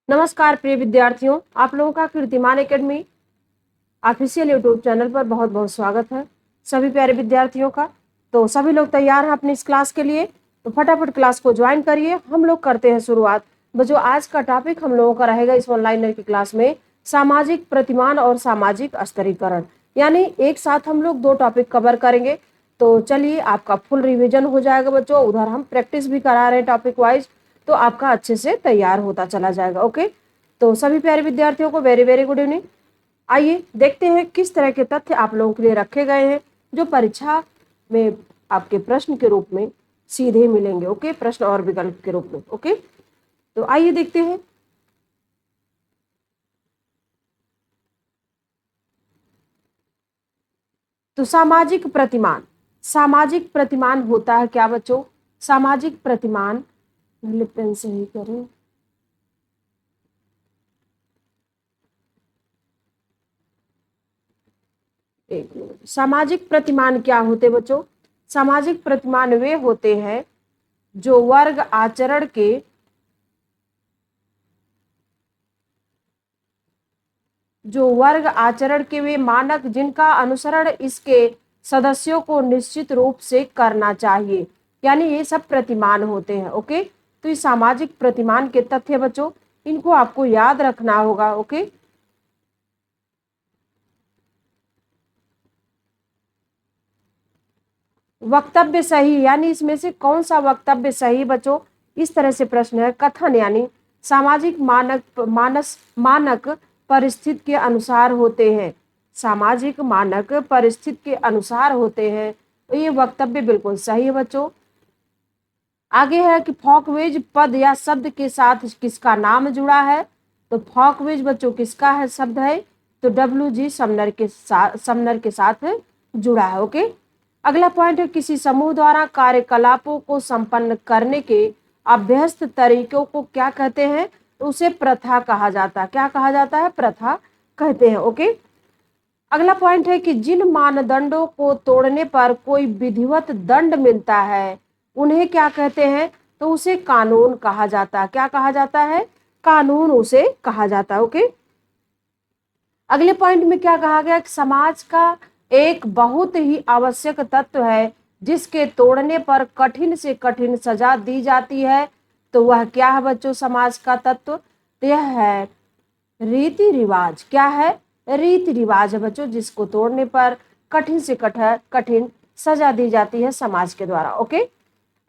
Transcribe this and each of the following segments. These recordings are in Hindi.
नमस्कार प्रिय विद्यार्थियों, आप लोगों का कीर्तिमान एकेडमी ऑफिशियल यूट्यूब चैनल पर बहुत बहुत स्वागत है सभी प्यारे विद्यार्थियों का। तो सभी लोग तैयार हैं अपनी इस क्लास के लिए, तो फटाफट क्लास को ज्वाइन करिए। हम लोग करते हैं शुरुआत। बच्चों, आज का टॉपिक हम लोगों का रहेगा इस ऑनलाइन की क्लास में सामाजिक प्रतिमान और सामाजिक स्तरीकरण, यानी एक साथ हम लोग दो टॉपिक कवर करेंगे। तो चलिए, आपका फुल रिविजन हो जाएगा बच्चों, उधर हम प्रैक्टिस भी करा रहे हैं टॉपिक वाइज, तो आपका अच्छे से तैयार होता चला जाएगा। ओके, तो सभी प्यारे विद्यार्थियों को वेरी वेरी गुड इवनिंग। आइए देखते हैं किस तरह के तथ्य आप लोगों के लिए रखे गए हैं जो परीक्षा में आपके प्रश्न के रूप में सीधे मिलेंगे। ओके, प्रश्न और विकल्प के रूप में। ओके, तो आइए देखते हैं। तो सामाजिक प्रतिमान होता है क्या बच्चों? सामाजिक प्रतिमान, पेन सही करें। एक मिनट। सामाजिक प्रतिमान क्या होते बच्चों? सामाजिक प्रतिमान वे होते हैं जो वर्ग आचरण के वे मानक जिनका अनुसरण इसके सदस्यों को निश्चित रूप से करना चाहिए, यानी ये सब प्रतिमान होते हैं। ओके, तो ये सामाजिक प्रतिमान के तथ्य बच्चों, इनको आपको याद रखना होगा। ओके, वक्तव्य सही, यानी इसमें से कौन सा वक्तव्य सही बच्चों? इस तरह से प्रश्न है। कथन, यानी सामाजिक मानक परिस्थिति के अनुसार होते हैं। सामाजिक मानक परिस्थिति के अनुसार होते हैं, तो ये वक्तव्य बिल्कुल सही है बच्चों। आगे है कि फॉकवेज पद या शब्द के साथ किसका नाम जुड़ा है? तो फॉकवेज बच्चों किसका है शब्द है? तो WG समनर के साथ जुड़ा है। ओके, अगला पॉइंट है किसी समूह द्वारा कार्यकलापों को संपन्न करने के अभ्यस्त तरीकों को क्या कहते हैं? तो उसे प्रथा कहा जाता है। क्या कहा जाता है? प्रथा कहते हैं। ओके, अगला पॉइंट है कि जिन मानदंडों को तोड़ने पर कोई विधिवत दंड मिलता है उन्हें क्या कहते हैं? तो उसे कानून कहा जाता है। क्या कहा जाता है? कानून उसे कहा जाता है। ओके, अगले पॉइंट में क्या कहा गया कि समाज का एक बहुत ही आवश्यक तत्व है जिसके तोड़ने पर कठिन से कठिन सजा दी जाती है। तो वह क्या है बच्चों? समाज का तत्व, तो यह है रीति रिवाज। क्या है? रीति रिवाज है बच्चों, जिसको तोड़ने पर कठिन से कठिन सजा दी जाती है समाज के द्वारा। ओके,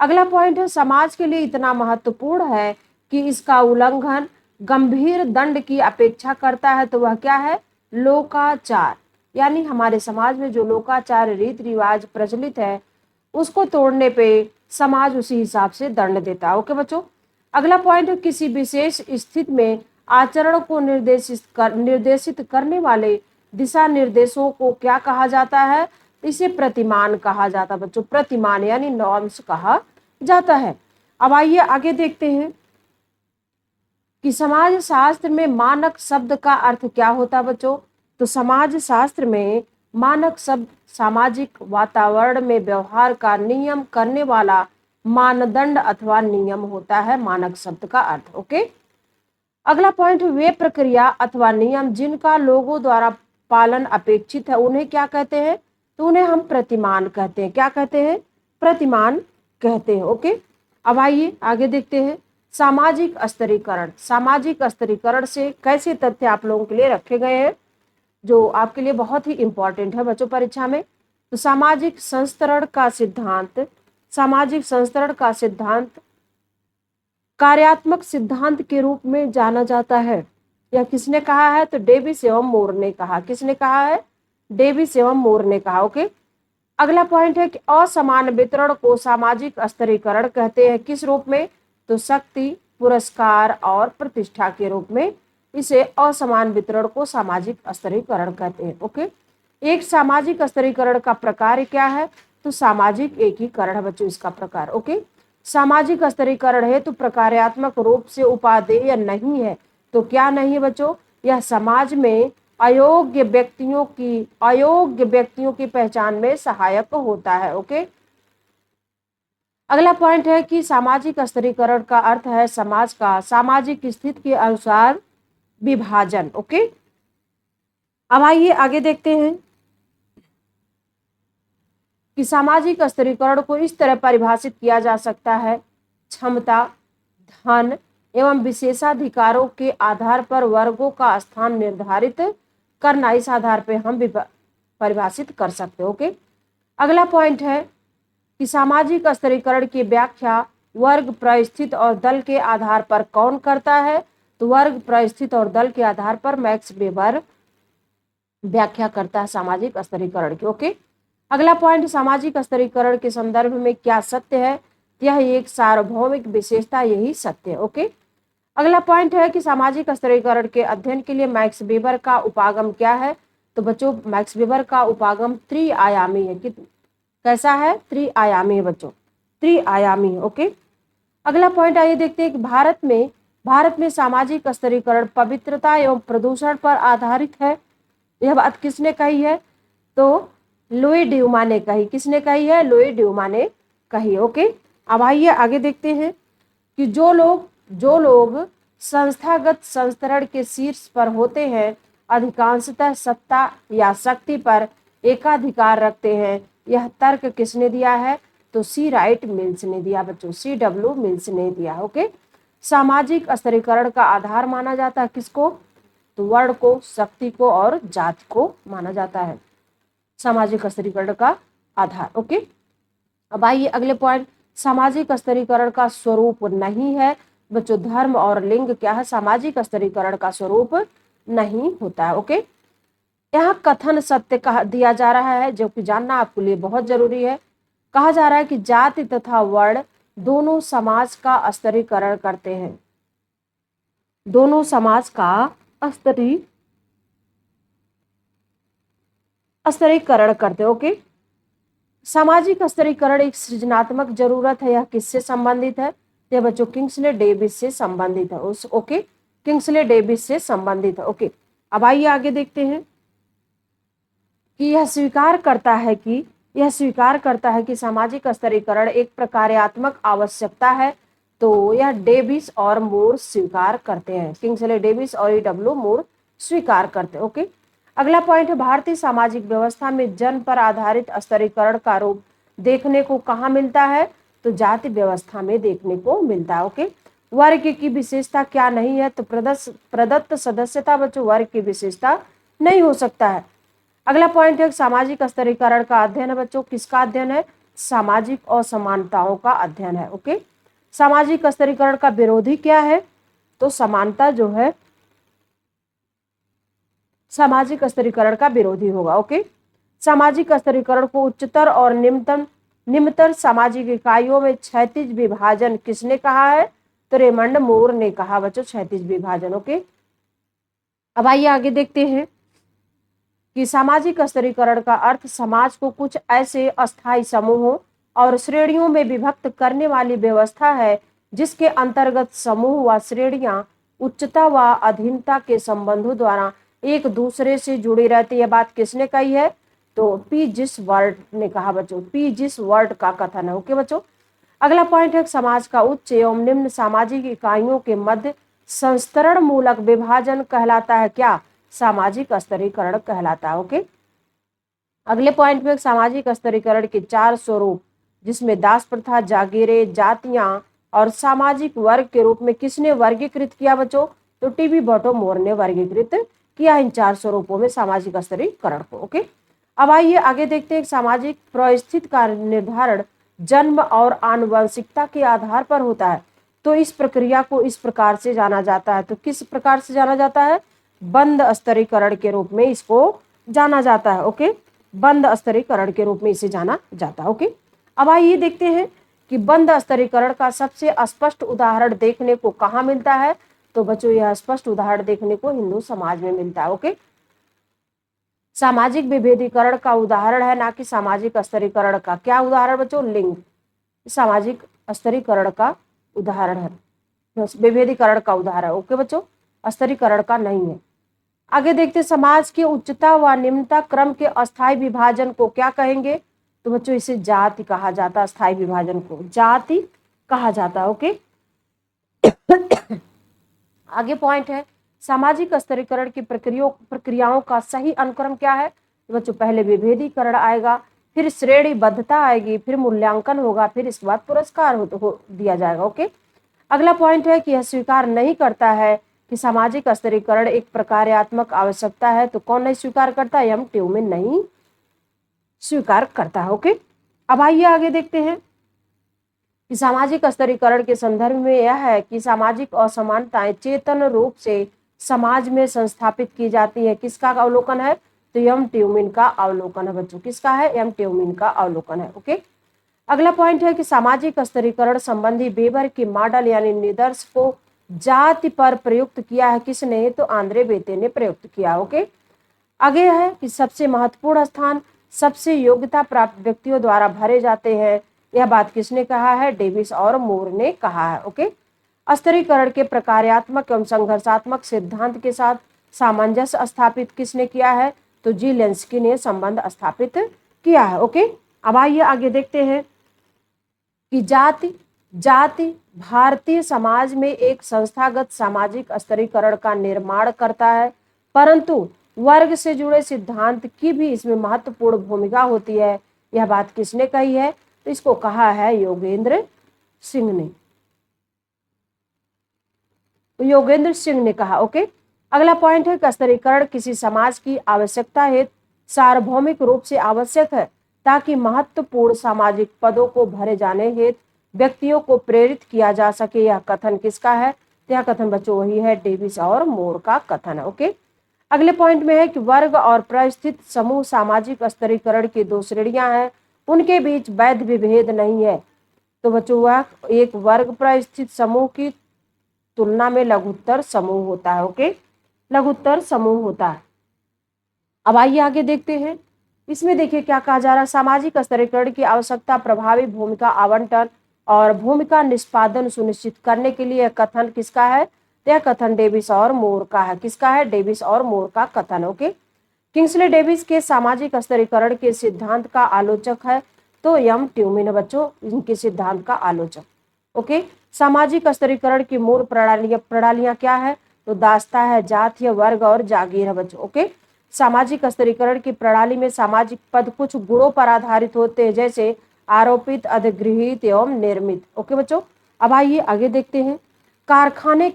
अगला पॉइंट है समाज के लिए इतना महत्वपूर्ण है कि इसका उल्लंघन गंभीर दंड की अपेक्षा करता है। तो वह क्या है? लोकाचार, यानी हमारे समाज में जो लोकाचार रीति रिवाज प्रचलित है उसको तोड़ने पे समाज उसी हिसाब से दंड देता है। ओके बच्चों, अगला पॉइंट है किसी विशेष स्थिति में आचरण को निर्देशित करने वाले दिशा निर्देशों को क्या कहा जाता है? इसे प्रतिमान कहा जाता है बच्चों। प्रतिमान यानी नॉर्म्स कहा जाता है। अब आइए आगे देखते हैं कि समाज शास्त्र में मानक शब्द का अर्थ क्या होता है बच्चों? तो समाज शास्त्र में मानक शब्द सामाजिक वातावरण में व्यवहार का नियम करने वाला मानदंड अथवा नियम होता है, मानक शब्द का अर्थ। ओके, अगला पॉइंट, वे प्रक्रिया अथवा नियम जिनका लोगों द्वारा पालन अपेक्षित है उन्हें क्या कहते हैं? तो उन्हें हम प्रतिमान कहते हैं। क्या कहते हैं? प्रतिमान कहते हैं। ओके, अब आइए आगे देखते हैं सामाजिक स्तरीकरण। सामाजिक स्तरीकरण से कैसे तथ्य आप लोगों के लिए रखे गए हैं जो आपके लिए बहुत ही इंपॉर्टेंट है बच्चों परीक्षा में। तो सामाजिक संस्तरण का सिद्धांत कार्यात्मक सिद्धांत के रूप में जाना जाता है। यह किसने कहा है? तो डेविस एवं मोर ने कहा। किसने कहा है? डेविस एवं मोर ने कहा। ओके, अगला पॉइंट है कि असमान वितरण को सामाजिक स्तरीकरण कहते हैं। किस रूप में? तो शक्ति, पुरस्कार और प्रतिष्ठा के रूप में इसे असमान वितरण को सामाजिक स्तरीकरण कहते हैं। ओके, एक सामाजिक स्तरीकरण का प्रकार क्या है? तो सामाजिक एकीकरण है बच्चों इसका प्रकार। ओके, सामाजिक स्तरीकरण है तो प्रकार्यात्मक रूप से उपादेय नहीं है। तो क्या नहीं है बच्चों? यह समाज में अयोग्य व्यक्तियों की पहचान में सहायक होता है। ओके, अगला पॉइंट है कि सामाजिक स्तरीकरण का अर्थ है समाज का सामाजिक स्थिति के अनुसार विभाजन। ओके, अब आइए आगे देखते हैं कि सामाजिक स्तरीकरण को इस तरह परिभाषित किया जा सकता है, क्षमता, धन एवं विशेषाधिकारों के आधार पर वर्गों का स्थान निर्धारित करना। इस आधार पर हम परिभाषित कर सकते हैं। ओके, अगला पॉइंट है कि सामाजिक स्तरीकरण की व्याख्या वर्ग, परिस्थिति और दल के आधार पर कौन करता है? तो वर्ग, परिस्थिति और दल के आधार पर मैक्स वेबर व्याख्या करता है सामाजिक स्तरीकरण की। ओके, अगला पॉइंट, सामाजिक स्तरीकरण के संदर्भ में क्या सत्य है? यह एक सार्वभौमिक विशेषता, यही सत्य है। ओके, अगला पॉइंट है कि सामाजिक स्तरीकरण के अध्ययन के लिए मैक्स वेबर का उपागम क्या है? तो बच्चों मैक्स वेबर का उपागम त्रिआयामी है। कैसा है? त्रिआयामी है बच्चों, त्रिआयामी है। ओके, अगला पॉइंट आइए देखते हैं कि भारत में सामाजिक स्तरीकरण पवित्रता एवं प्रदूषण पर आधारित है। यह बात किसने कही है? तो लुई ड्यूमा ने कही। किसने कही है? लुई ड्यूमा ने कही। ओके, अब आइए आगे देखते हैं कि जो लोग संस्थागत संस्तरण के शीर्ष पर होते हैं अधिकांशतः सत्ता या शक्ति पर एकाधिकार रखते हैं। यह तर्क किसने दिया है? तो सी राइट मिल्स ने दिया बच्चों, CW मिल्स ने दिया। ओके, सामाजिक स्तरीकरण का आधार माना जाता है किसको? तो वर्ण को, शक्ति को और जाति को माना जाता है सामाजिक स्तरीकरण का आधार। ओके, अब आइए अगले पॉइंट, सामाजिक स्तरीकरण का स्वरूप नहीं है बच्चों। धर्म और लिंग क्या है? सामाजिक स्तरीकरण का स्वरूप नहीं होता है। ओके, यहाँ कथन सत्य कहा दिया जा रहा है जो कि जानना आपके लिए बहुत जरूरी है। कहा जा रहा है कि जाति तथा वर्ण दोनों समाज का स्तरीकरण करते हैं, दोनों समाज का स्तरीकरण करते हैं। ओके, सामाजिक स्तरीकरण एक सृजनात्मक जरूरत है। यह किससे संबंधित है? यह बच्चों किंग्सले डेविस से संबंधित है। ओके, किंग्सले डेविस से संबंधित है। ओके, अब आइए आगे देखते हैं कि यह स्वीकार करता है कि सामाजिक स्तरीकरण एक प्रकार्यात्मक आवश्यकता है। तो यह डेविस और मूर स्वीकार करते हैं, किंग्सले डेविस और EW मूर स्वीकार करते हैं। ओके, अगला पॉइंट है भारतीय सामाजिक व्यवस्था में जन्म पर आधारित स्तरीकरण का रूप देखने को कहाँ मिलता है? तो जाति व्यवस्था में देखने को मिलता है। ओके, वर्ग की विशेषता क्या नहीं है? तो प्रदत्त सदस्यता बच्चों वर्ग की विशेषता नहीं हो सकता है। अगला पॉइंट है सामाजिक स्तरीकरण का अध्ययन है बच्चों। किसका अध्ययन है? सामाजिक असमानताओं का अध्ययन है। ओके, सामाजिक स्तरीकरण का विरोधी क्या है? तो समानता जो है सामाजिक स्तरीकरण का विरोधी होगा। ओके, सामाजिक स्तरीकरण को उच्चतर और निम्नतर सामाजिक इकाइयों में क्षैतिज विभाजन किसने कहा है? तो रेमंड मूर ने कहा बच्चों क्षैतिज विभाजन। ओके, अब आइए आगे देखते हैं कि सामाजिक स्तरीकरण का अर्थ समाज को कुछ ऐसे अस्थायी समूहों और श्रेणियों में विभक्त करने वाली व्यवस्था है जिसके अंतर्गत समूह व श्रेणियां उच्चता व अधीनता के संबंधों द्वारा एक दूसरे से जुड़ी रहती है। बात किसने कही है? तो पी जिस वर्ड ने कहा बच्चों, पी जिस वर्ड का कथन है। ओके बच्चों, अगला पॉइंट है समाज का उच्च एवं निम्न सामाजिक इकाइयों के मध्य संस्तरण मूलक विभाजन कहलाता है क्या? सामाजिक स्तरीकरण कहलाता है। ओके, अगले पॉइंट में सामाजिक स्तरीकरण के 4 स्वरूप जिसमें दास प्रथा, जागीरें, जातियां और सामाजिक वर्ग के रूप में किसने वर्गीकृत किया बच्चों? तो टीबी बर्टोमोर ने वर्गीकृत किया इन 4 स्वरूपों में सामाजिक स्तरीकरण को। ओके, अब आइए आगे देखते हैं सामाजिक परिस्थिति का निर्धारण जन्म और आनुवंशिकता के आधार पर होता है। तो इस प्रक्रिया को इस प्रकार से जाना जाता है। तो किस प्रकार से जाना जाता है? बंद स्तरीकरण के रूप में इसको जाना जाता है। ओके, बंद स्तरीकरण के रूप में इसे जाना जाता है। ओके, अब आइए देखते हैं कि बंद स्तरीकरण का सबसे स्पष्ट उदाहरण देखने को कहाँ मिलता है? तो बच्चों यह स्पष्ट उदाहरण देखने को हिंदू समाज में मिलता है। ओके, सामाजिक विभेदीकरण का उदाहरण है, ना कि सामाजिक स्तरीकरण का। क्या उदाहरण बच्चों? लिंग सामाजिक स्तरीकरण का उदाहरण है, विभेदीकरण का उदाहरण। ओके बच्चों, स्तरीकरण का नहीं है। आगे देखते समाज के उच्चता व निम्नता क्रम के अस्थायी विभाजन को क्या कहेंगे? तो बच्चों इसे जाति कहा जाता है, स्थायी विभाजन को जाति कहा जाता है। ओके, आगे पॉइंट है सामाजिक स्तरीकरण की प्रक्रियाओं का सही अनुक्रम क्या है। तो बच्चों पहले विभेदीकरण आएगा, फिर श्रेणीबद्धता आएगी, फिर मूल्यांकन होगा, फिर इसके बाद पुरस्कार हो दिया जाएगा। ओके, अगला पॉइंट है कि यह स्वीकार नहीं करता है कि सामाजिक स्तरीकरण एक प्रकार्यात्मक आवश्यकता है। तो कौन नहीं स्वीकार करता है, एम ट्यूमेन नहीं स्वीकार करता है। ओके, अब आइए आगे देखते हैं कि सामाजिक स्तरीकरण के संदर्भ में यह है कि सामाजिक असमानताएं चेतन रूप से समाज में संस्थापित की जाती है। किसका अवलोकन है, तो एम ट्यूमिन का अवलोकन है बच्चों, किसका है, एम ट्यूमिन का अवलोकन है। ओके, अगला पॉइंट है कि सामाजिक स्तरीकरण संबंधी वेबर के मॉडल यानी निदर्श को जाति पर प्रयुक्त किया है किसने, तो आंद्रे बेते ने प्रयुक्त किया। ओके, आगे है कि सबसे महत्वपूर्ण स्थान सबसे योग्यता प्राप्त व्यक्तियों द्वारा भरे जाते हैं। यह बात किसने कहा है, डेविस और मूर ने कहा है। ओके, स्तरीकरण के प्रकार्यात्मक एवं संघर्षात्मक सिद्धांत के साथ सामंजस्य स्थापित किसने किया है, तो जीलेंस्की ने संबंध स्थापित किया है। ओके, अब आइए आगे देखते हैं कि जाति भारतीय समाज में एक संस्थागत सामाजिक स्तरीकरण का निर्माण करता है, परंतु वर्ग से जुड़े सिद्धांत की भी इसमें महत्वपूर्ण भूमिका होती है। यह बात किसने कही है, तो इसको कहा है योगेंद्र सिंह ने, योगेंद्र सिंह ने कहा। ओके, अगला पॉइंट है कि स्तरीकरण किसी समाज की आवश्यकता है, सार्वभौमिक रूप से आवश्यक है ताकि महत्वपूर्ण सामाजिक पदों को भरे जाने हेतु व्यक्तियों को प्रेरित किया जा सके। यह कथन किसका है, यह कथन बच्चों वही है डेविस और मोर का कथन है। ओके, अगले पॉइंट में है कि वर्ग और प्रस्थित समूह सामाजिक स्तरीकरण की दो श्रेणियां हैं, उनके बीच वैध विभेद नहीं है। तो बच्चों वह एक वर्ग प्रस्थित समूह की तुलना में लघुत्तर समूह होता है। ओके, लघुत्तर समूह होता है। अब आइए आगे देखते हैं, इसमें देखिए क्या कहा जा रहा है, सामाजिक स्तरीकरण की आवश्यकता प्रभावी भूमिका आवंटन और भूमिका निष्पादन सुनिश्चित करने के लिए कथन किसका है, यह कथन डेविस और मोर का है। किसका है, डेविस और मोर का कथन। ओके, किंग्सले डेविस के सामाजिक स्तरीकरण के सिद्धांत का आलोचक है, तो एम ट्यूमिन बच्चों इनके सिद्धांत का आलोचक। ओके, सामाजिक स्तरीकरण की मूल प्रणालियां क्या है, तो दास्ता है, जाति है, वर्ग और जागीर है बच्चों। ओके, सामाजिक स्तरीकरण की प्रणाली में सामाजिक पद कुछ गुणों पर आधारित होते हैं, जैसे आरोपित, अधिगृहित एवं निर्मित। ओके बच्चों, अब आइए आगे देखते हैं, कारखाने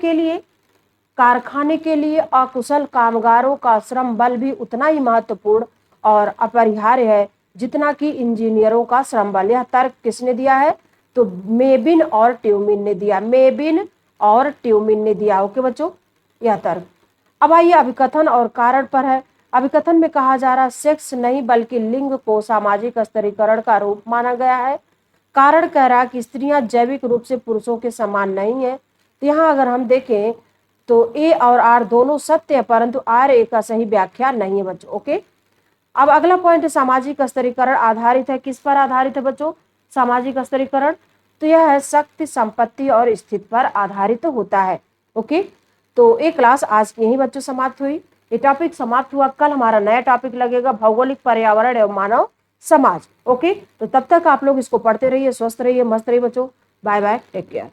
के लिए अकुशल कामगारों का श्रम बल भी उतना ही महत्वपूर्ण और अपरिहार्य है जितना कि इंजीनियरों का श्रम बल। यह तर्क किसने दिया है, तो मेबिन और ट्यूमिन ने दिया, मेबिन और ट्यूमिन ने दिया। ओके बच्चों, यह तर्क। अब आइए अभिकथन और कारण पर है। अभिकथन में कहा जा रहा सेक्स नहीं बल्कि लिंग को सामाजिक स्तरीकरण का रूप माना गया है। कारण कह रहा कि स्त्रियां जैविक रूप से पुरुषों के समान नहीं है। तो यहाँ अगर हम देखें तो ए और आर दोनों सत्य है, परंतु आर ए का सही व्याख्या नहीं है बच्चों। ओके, अब अगला पॉइंट सामाजिक स्तरीकरण आधारित है, किस पर आधारित है बच्चों, सामाजिक स्तरीकरण, तो यह है शक्ति, संपत्ति और स्थिति पर आधारित होता है। ओके, तो ये क्लास आज यही बच्चों समाप्त हुई, ये टॉपिक समाप्त हुआ। कल हमारा नया टॉपिक लगेगा भौगोलिक पर्यावरण एवं मानव समाज। ओके, तो तब तक आप लोग इसको पढ़ते रहिए, स्वस्थ रहिए, मस्त रहिए बच्चों। Bye bye, take care.